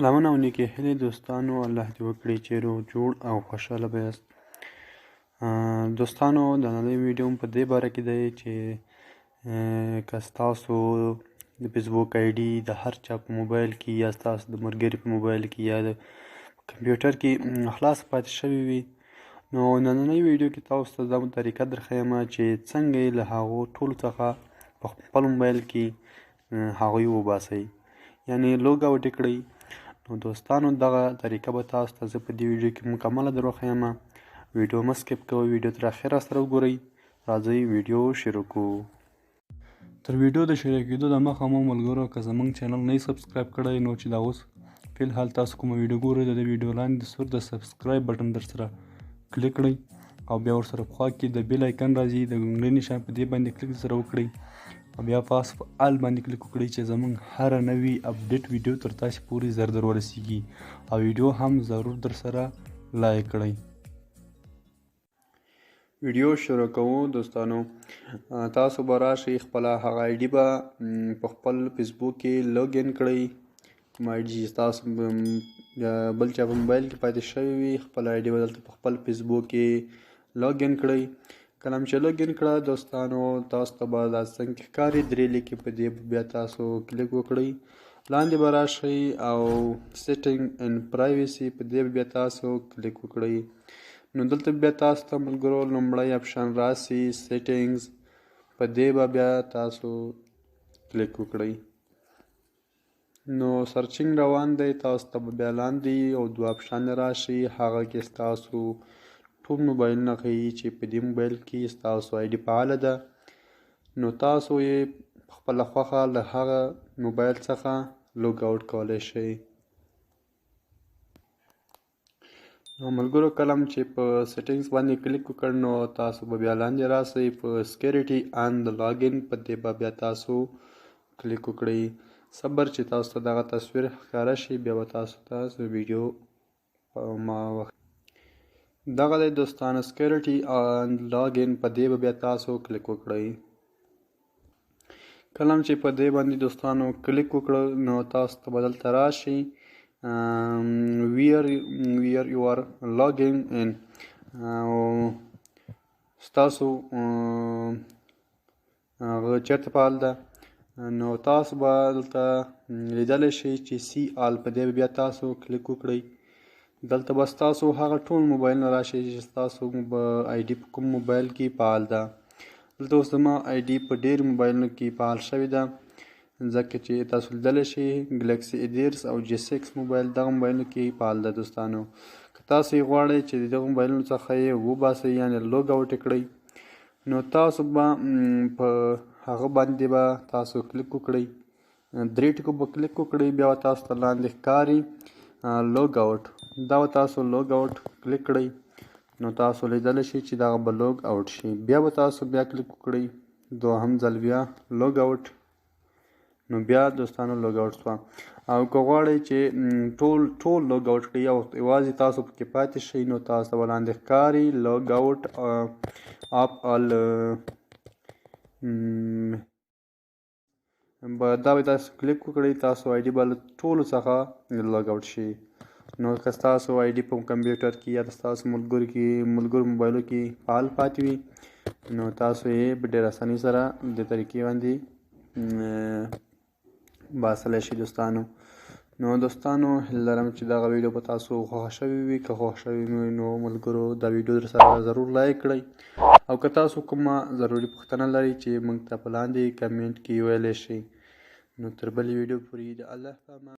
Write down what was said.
سلامونه او نیکې هیلې دوستانو، الله دې وکړي چې روغ جوړ او خوشحاله به یاست. دوستانو، د نننۍ ویډیو په دې باره کې دی چې که ستاسو د فیسبوک آی ډي د هر چا په موبایل کې یا ستاسو د ملګري په موبایل کې یا د کمپیوټر کې خلاص پاتې شوي وي، نو نننۍ ویډیو کې تاسو ته دا طریقه درښیم چې څنګه یې له هغو ټولو څخه په خپل موبایل کې هغوی وباسئ، یعنې لوګ آوټ یې کړئ. نو دوستانو، دغه طریقه به تاسو ته زه په دې ویډیو کې مکمله در وښیم. ویډیو مه سکپ کوئ، ویډیو تر اخره سره وګورئ. راځئ ویډیو شروع کړو. تر ویډیو د شروع کېدو دمخه مو ملګرو که زموږ چینل نه یې سبسکرایب کړی، نو چې دا اوس فلحال تاسو کومه ویډیو ګورئ د دې ویډیو لاندې د سبسکرایب بټن در سره کلیک کړئ او بیا ورسره په خوا کې د بیل آیکن راځي، د ګونګړۍ نشان په دې باندې کلیک سره وکړئ او بیا پاس په آل باندې کلیک وکړئ چې زموږ هره نوې اپډیټ ویډیو تر تاسو پورې زر در ورسیږي او ویډیو هم ضرور در سره لایک کړئ. ویډیو شروع کوو. دوستانو، تاسو به راشئ، خپله هغه آی ډي به په خپل فیسبوک کې لوګ ان کړئ. کوم آی ډي چې تاسو بل چا په موبایل کې پاتې شوی وي، خپل آی ډي به دلته په خپل فیسبوک کې لوګ ان کړئ. کله چې لوګ ان کړه دوستانو، تاسو ته به دا څنګه ښکاري درې لیکې په دې بیا تاسو کلیک وکړئ. لاندې به راشئ او سیټینګ اینډ پرایوسي په دې بیا تاسو کلیک وکړئ. نو دلته بیا تاسو ته ملګرو لومړی اپشن راسي سیټینګز، په دې به بیا تاسو کلیک وکړئ. نو سرچینګ روان دی، تاسو ته به بیا لاندې او دوه اپشن راشي، هغه کې ستاسو ټول موبایلونه ښیي چې په دې موبایل کې ستاسو آی ډي فعاله ده. نو تاسو یې په خپله خوښه له هغه موبایل څخه لوګ آوټ کولی شئ. نو ملګرو، کله چې په سیټینګز باندې کلیک وکړ نو تاسو به بیا لاندې راسئ په سکیورټي اند لاګ ان، په دې به بیا تاسو کلیک وکړئ. صبر چې تاسو ته دغه تصویر ښکاره شي، بیا به تاسو ته ویډیو دغه دی دوستانو، سکیورټي اند لاګ ان، په دې به بیا تاسو کلیک وکړئ. کله چې په دې باندې دوستانو کلیک وکړو نو تاسو ته به دلته راشي ویر یو آر لاګینګ ان، ستاسو هغه چېرته فعال ده. نو تاسو به دلته لیدلی شئ چې سی آل، په دې بیا تاسو کلیک وکړئ. دلته به ستاسو هغه ټول موبایلونه راشي چې ستاسو آی ډي په کوم موبایل کې فعال ده. دلته اوس زما آی ډي په ډېر موبایلونو کې فعال شوې ده، ځکه چې تاسو لیدلی شئ ګلیکسي A13 او G6 موبایل دغه موبایلونو کې فعال ده. دوستانو، که تاسو یې غواړئ چې د دغه موبایلونو څخه یې وباسئ، یعنې لوګ آوټ یې کړئ، نو تاسو به په هغه باندې به تاسو کلیک وکړئ، درې ټکو به کلیک وکړئ، بیا به تاسو ته لاندې ښکاري لوګ آوټ، دا به تاسو لوګ آوټ کلیک کړئ. نو تاسو لیدلی شئ چې دغه به لوګ آوټ شي، بیا به تاسو بیا کلیک وکړئ، دوهم ځل بیا لوګ آوټ. نو بیا دوستانو لوګ آوټ شوه. او که غواړئ چې ټول لوګ آوټ کړئ او یوازې تاسو پکې پاتې شئ، نو تاسو ته به لاندې ښکاري لوګ آوټ اپ آل، دا به تاسو کلیک وکړئ، تاسو آی ډي به له ټولو څخه لوګ آوټ شي. نو که ستاسو آی ډي په کمپیوټر کې یا ستاسو ملګرو موبایلو کې فعال پاتې وي، نو تاسو یې په ډېر اسانۍ سره د طریقې باندې باسلی شي. نو دوستانو، هیله لرم چې دغه ویډیو به تاسو خوښه شوې وي. که خوښ شوې وي نو ملګرو دا ویډیو در سره ضرور لایک کړئ، او که تاسو کومه ضروري پوښتنه لرئ چې موږ ته په لاندې کمنټ کې ویلی شئ. نو تر بلې ویډیو پورې د الله په امان.